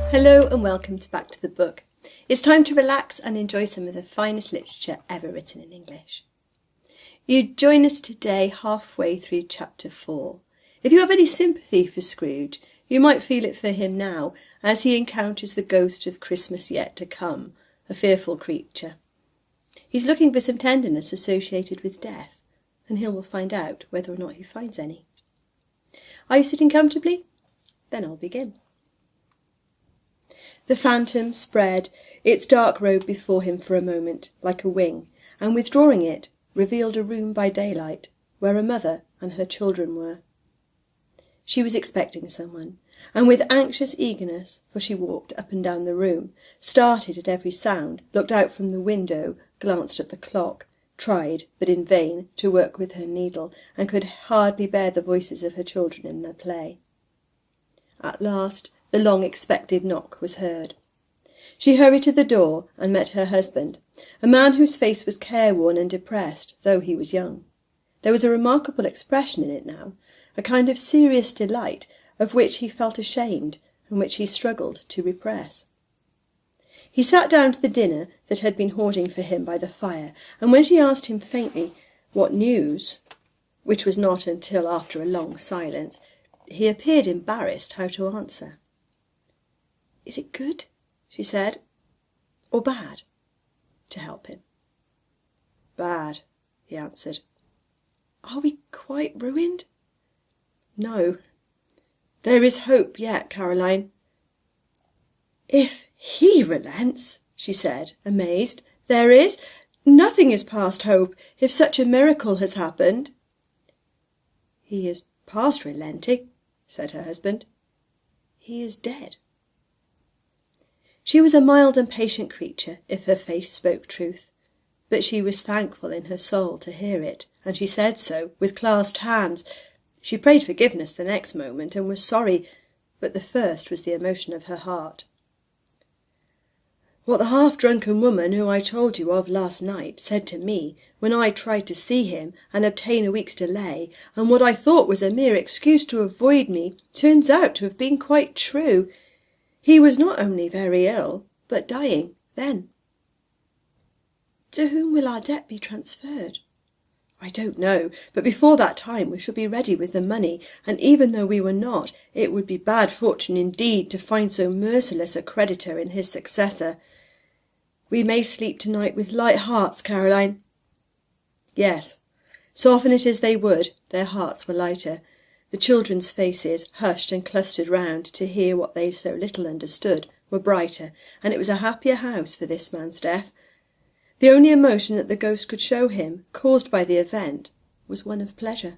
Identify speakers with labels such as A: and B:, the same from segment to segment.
A: Hello and welcome to Back to the Book. It's time to relax and enjoy some of the finest literature ever written in English. You join us today halfway through chapter 4. If you have any sympathy for Scrooge, you might feel it for him now as he encounters the ghost of Christmas yet to come, a fearful creature. He's looking for some tenderness associated with death, and he will find out whether or not he finds any. Are you sitting comfortably? Then I'll begin. The phantom spread its dark robe before him for a moment, like a wing, and withdrawing it, revealed a room by daylight, where a mother and her children were. She was expecting someone, and with anxious eagerness, for she walked up and down the room, started at every sound, looked out from the window, glanced at the clock, tried, but in vain, to work with her needle, and could hardly bear the voices of her children in their play. At last, the long-expected knock was heard. She hurried to the door and met her husband, a man whose face was careworn and depressed, though he was young. There was a remarkable expression in it now, a kind of serious delight of which he felt ashamed and which he struggled to repress. He sat down to the dinner that had been hoarding for him by the fire, and when she asked him faintly what news, which was not until after a long silence, he appeared embarrassed how to answer. "Is it good?" she said, "or bad?" to help him. "Bad," he answered. "Are we quite ruined?" "No. There is hope yet, Caroline." "If he relents," she said, amazed, "there is? Nothing is past hope, if such a miracle has happened." "He is past relenting," said her husband. "He is dead." She was a mild and patient creature, if her face spoke truth, but she was thankful in her soul to hear it, and she said so, with clasped hands. She prayed forgiveness the next moment, and was sorry, but the first was the emotion of her heart. "What the half-drunken woman who I told you of last night said to me when I tried to see him and obtain a week's delay, and what I thought was a mere excuse to avoid me, turns out to have been quite true. He was not only very ill, but dying then." "To whom will our debt be transferred?" "I don't know, but before that time we shall be ready with the money, and even though we were not, it would be bad fortune indeed to find so merciless a creditor in his successor. We may sleep tonight with light hearts, Caroline." Yes, soften it as they would, their hearts were lighter. The children's faces, hushed and clustered round to hear what they so little understood, were brighter, and it was a happier house for this man's death. The only emotion that the ghost could show him, caused by the event, was one of pleasure.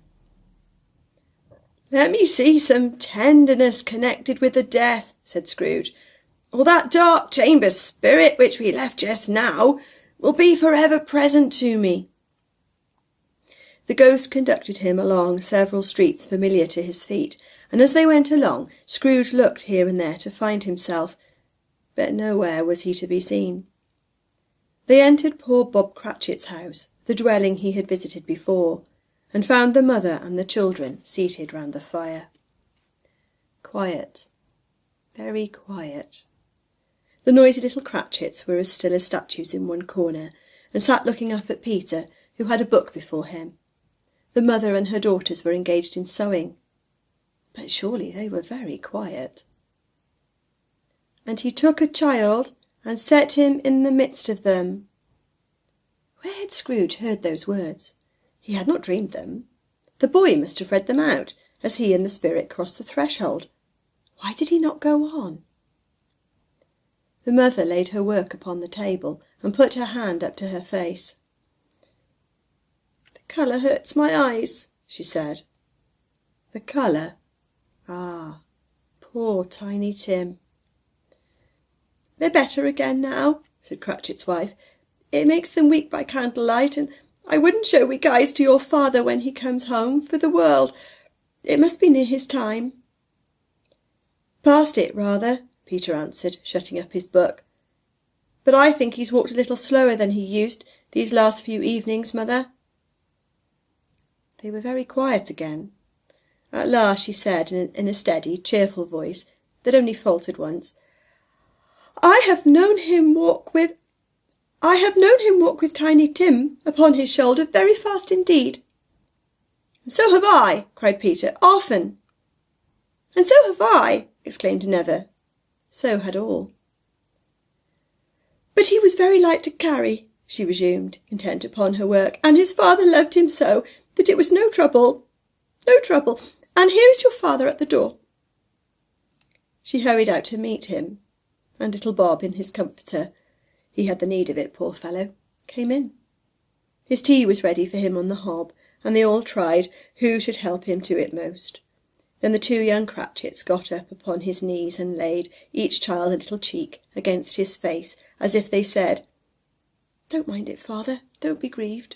A: "Let me see some tenderness connected with the death," said Scrooge, "or that dark chamber spirit which we left just now will be for ever present to me." The ghost conducted him along several streets familiar to his feet, and as they went along, Scrooge looked here and there to find himself, but nowhere was he to be seen. They entered poor Bob Cratchit's house, the dwelling he had visited before, and found the mother and the children seated round the fire. Quiet, very quiet. The noisy little Cratchits were as still as statues in one corner, and sat looking up at Peter, who had a book before him. The mother and her daughters were engaged in sewing, but surely they were very quiet. "And he took a child, and set him in the midst of them." Where had Scrooge heard those words? He had not dreamed them. The boy must have read them out, as he and the spirit crossed the threshold. Why did he not go on? The mother laid her work upon the table, and put her hand up to her face. "The colour hurts my eyes," she said. "The colour? Ah, poor Tiny Tim." "They're better again now," said Cratchit's wife. "It makes them weak by candlelight, and I wouldn't show weak eyes to your father when he comes home, for the world. It must be near his time." "Past it, rather," Peter answered, shutting up his book. "But I think he's walked a little slower than he used these last few evenings, mother." They were very quiet again. At last she said in a steady, cheerful voice that only faltered once, I have known him walk with Tiny Tim upon his shoulder very fast indeed." "So have I," cried Peter, "often." "And so have I," exclaimed another. So had all. "But he was very light to carry," she resumed, intent upon her work, "and his father loved him so that it was no trouble, and here is your father at the door." She hurried out to meet him, and little Bob, in his comforter, he had the need of it, poor fellow, came in. His tea was ready for him on the hob, and they all tried who should help him to it most. Then the two young Cratchits got up upon his knees and laid, each child a little cheek, against his face, as if they said, "Don't mind it, father, don't be grieved."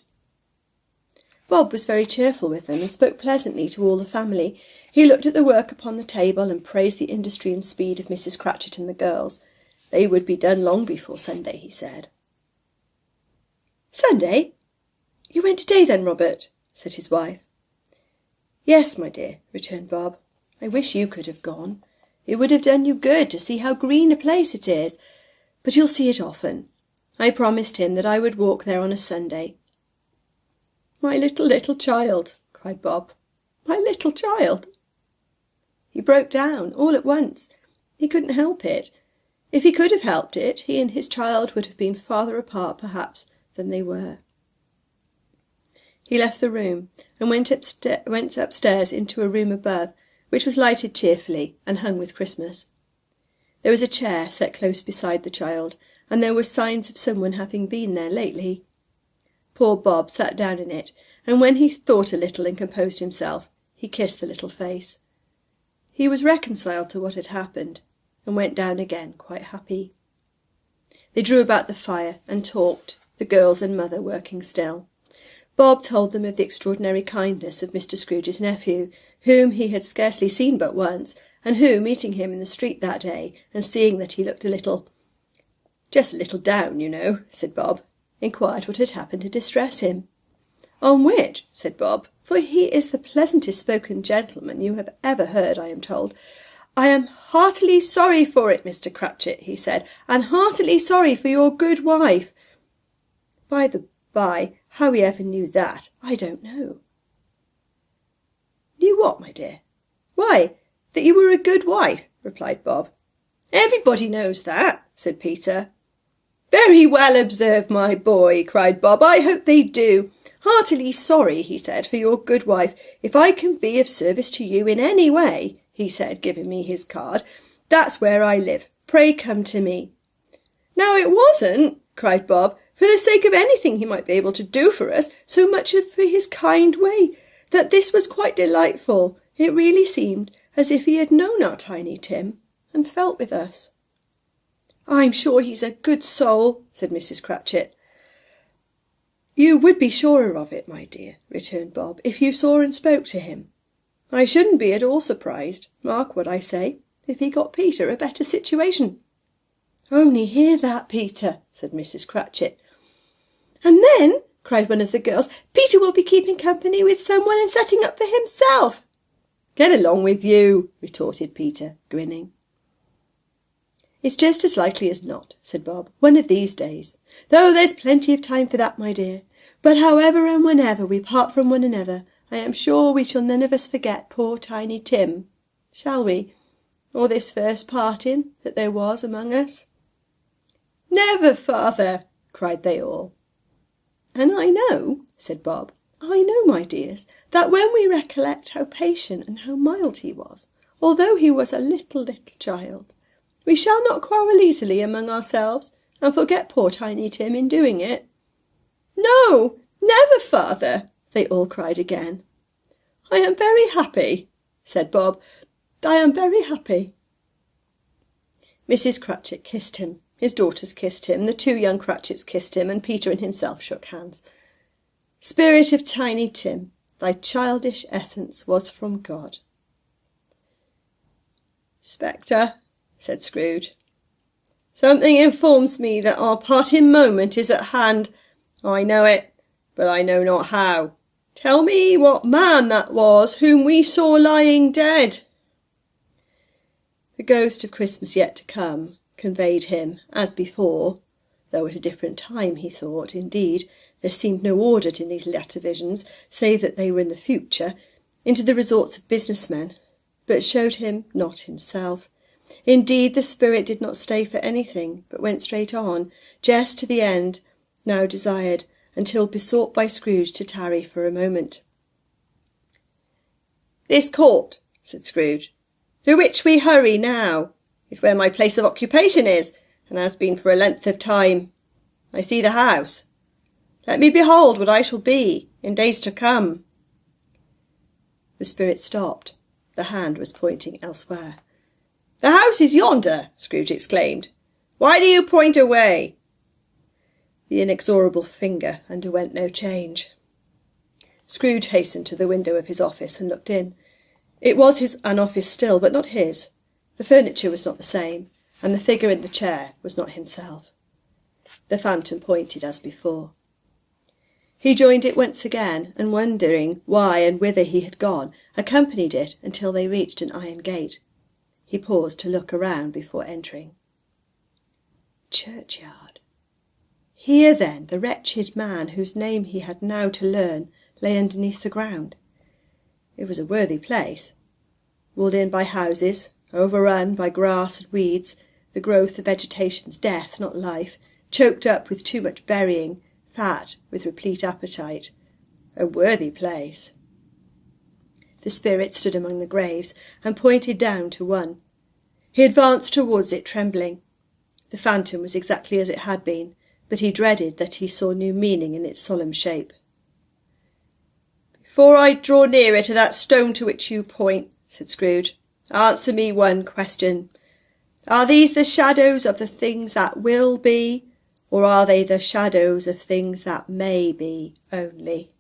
A: Bob was very cheerful with them, and spoke pleasantly to all the family. He looked at the work upon the table, and praised the industry and speed of Mrs. Cratchit and the girls. They would be done long before Sunday, he said. "Sunday? You went to-day then, Robert?" said his wife. "Yes, my dear," returned Bob. "I wish you could have gone. It would have done you good to see how green a place it is. But you'll see it often. I promised him that I would walk there on a Sunday." "My little child," cried Bob. "My little child." He broke down all at once. He couldn't help it. If he could have helped it, he and his child would have been farther apart, perhaps, than they were. He left the room, and went upstairs into a room above, which was lighted cheerfully, and hung with Christmas. There was a chair set close beside the child, and there were signs of someone having been there lately. Poor Bob sat down in it, and when he thought a little and composed himself, he kissed the little face. He was reconciled to what had happened, and went down again quite happy. They drew about the fire and talked, the girls and mother working still. Bob told them of the extraordinary kindness of Mr. Scrooge's nephew, whom he had scarcely seen but once, and who, meeting him in the street that day, and seeing that he looked just a little down, you know, said Bob, inquired what had happened to distress him. "On which," said Bob, "for he is the pleasantest spoken gentleman you have ever heard, I am told, "I am heartily sorry for it, Mr. Cratchit," he said, "and heartily sorry for your good wife." By the by, how he ever knew that, I don't know. "Knew what, my dear?" "Why, that you were a good wife," replied Bob. "Everybody knows that," said Peter. "Very well observed, my boy," cried Bob. "I hope they do. Heartily sorry," he said, "for your good wife. If I can be of service to you in any way," he said, giving me his card, "that's where I live. Pray come to me." "Now it wasn't," cried Bob, "for the sake of anything he might be able to do for us, so much as for his kind way, that this was quite delightful. It really seemed as if he had known our Tiny Tim, and felt with us." "I'm sure he's a good soul," said Mrs. Cratchit. "You would be surer of it, my dear," returned Bob, "if you saw and spoke to him. I shouldn't be at all surprised, mark what I say, if he got Peter a better situation." "Only hear that, Peter," said Mrs. Cratchit. "And then," cried one of the girls, "Peter will be keeping company with someone and setting up for himself." "Get along with you," retorted Peter, grinning. "It's just as likely as not," said Bob, "one of these days. Though there's plenty of time for that, my dear. But however and whenever we part from one another, I am sure we shall none of us forget poor Tiny Tim. Shall we? Or this first parting that there was among us?" "Never, father!" cried they all. "And I know," said Bob, "I know, my dears, that when we recollect how patient and how mild he was, although he was a little child, we shall not quarrel easily among ourselves, and forget poor Tiny Tim in doing it." "No, never, father!" they all cried again. "I am very happy," said Bob. "I am very happy." Mrs. Cratchit kissed him, his daughters kissed him, the two young Cratchits kissed him, and Peter and himself shook hands. "Spirit of Tiny Tim, thy childish essence was from God." "Spectre," said Scrooge, "something informs me that our parting moment is at hand. I know it, but I know not how. Tell me what man that was whom we saw lying dead." "The ghost of Christmas yet to come," conveyed him, as before, though at a different time, he thought. Indeed, there seemed no order in these latter visions, save that they were in the future, into the resorts of businessmen, but showed him not himself. Indeed, the spirit did not stay for anything, but went straight on, just to the end now desired, until besought by Scrooge to tarry for a moment. "This court," said Scrooge, "through which we hurry now, is where my place of occupation is, and has been for a length of time. I see the house. Let me behold what I shall be in days to come." The spirit stopped. The hand was pointing elsewhere. "The house is yonder," Scrooge exclaimed. "Why do you point away?" The inexorable finger underwent no change. Scrooge hastened to the window of his office and looked in. It was an office still, but not his. The furniture was not the same, and the figure in the chair was not himself. The phantom pointed as before. He joined it once again, and wondering why and whither he had gone, accompanied it until they reached an iron gate. He paused to look around before entering. Churchyard. Here, then, the wretched man whose name he had now to learn lay underneath the ground. It was a worthy place, walled in by houses, overrun by grass and weeds, the growth of vegetation's death, not life, choked up with too much burying, fat with replete appetite. A worthy place. The spirit stood among the graves and pointed down to one. He advanced towards it, trembling. The phantom was exactly as it had been, but he dreaded that he saw new meaning in its solemn shape. "Before I draw nearer to that stone to which you point," said Scrooge, "answer me one question. Are these the shadows of the things that will be, or are they the shadows of things that may be only?"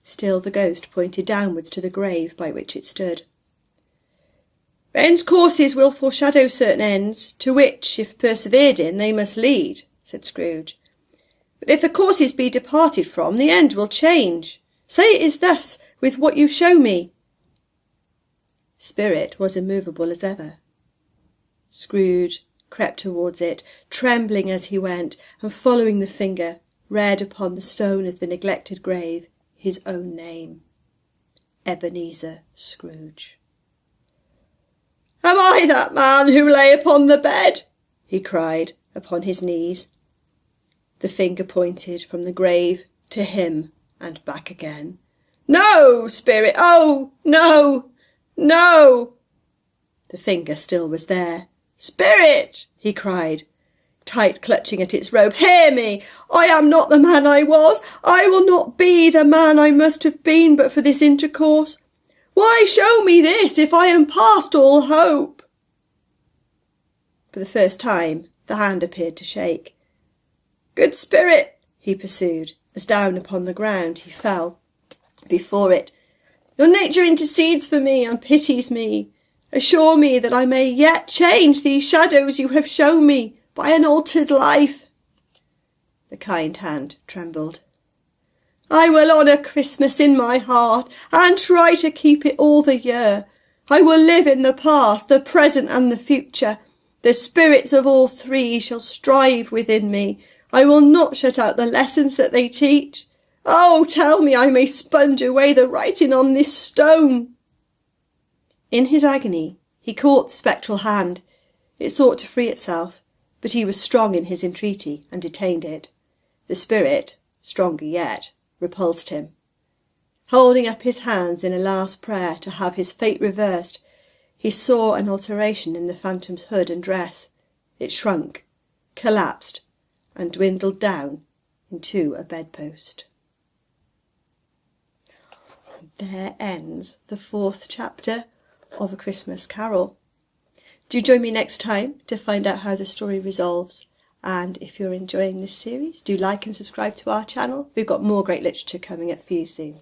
A: Still the ghost pointed downwards to the grave by which it stood. "Men's courses will foreshadow certain ends, to which, if persevered in, they must lead," said Scrooge. "But if the courses be departed from, the end will change. Say it is thus with what you show me." Spirit was immovable as ever. Scrooge crept towards it, trembling as he went, and following the finger, read upon the stone of the neglected grave his own name, Ebenezer Scrooge. "Am I that man who lay upon the bed?" he cried, upon his knees. The finger pointed from the grave to him and back again. "No, spirit! Oh, no! No!" The finger still was there. "Spirit!" he cried, tight clutching at its robe. "Hear me! I am not the man I was. I will not be the man I must have been but for this intercourse. Why show me this if I am past all hope?" For the first time the hand appeared to shake. "Good spirit," he pursued, as down upon the ground he fell before it, "your nature intercedes for me and pities me. Assure me that I may yet change these shadows you have shown me by an altered life." The kind hand trembled. "I will honour Christmas in my heart, and try to keep it all the year. I will live in the past, the present, and the future. The spirits of all three shall strive within me. I will not shut out the lessons that they teach. Oh, tell me I may sponge away the writing on this stone." In his agony he caught the spectral hand. It sought to free itself, but he was strong in his entreaty and detained it. The spirit, stronger yet, repulsed him. Holding up his hands in a last prayer to have his fate reversed, he saw an alteration in the phantom's hood and dress. It shrunk, collapsed, and dwindled down into a bedpost. There ends the 4th chapter of A Christmas Carol. Do join me next time to find out how the story resolves. And if you're enjoying this series, do like and subscribe to our channel. We've got more great literature coming up for you soon.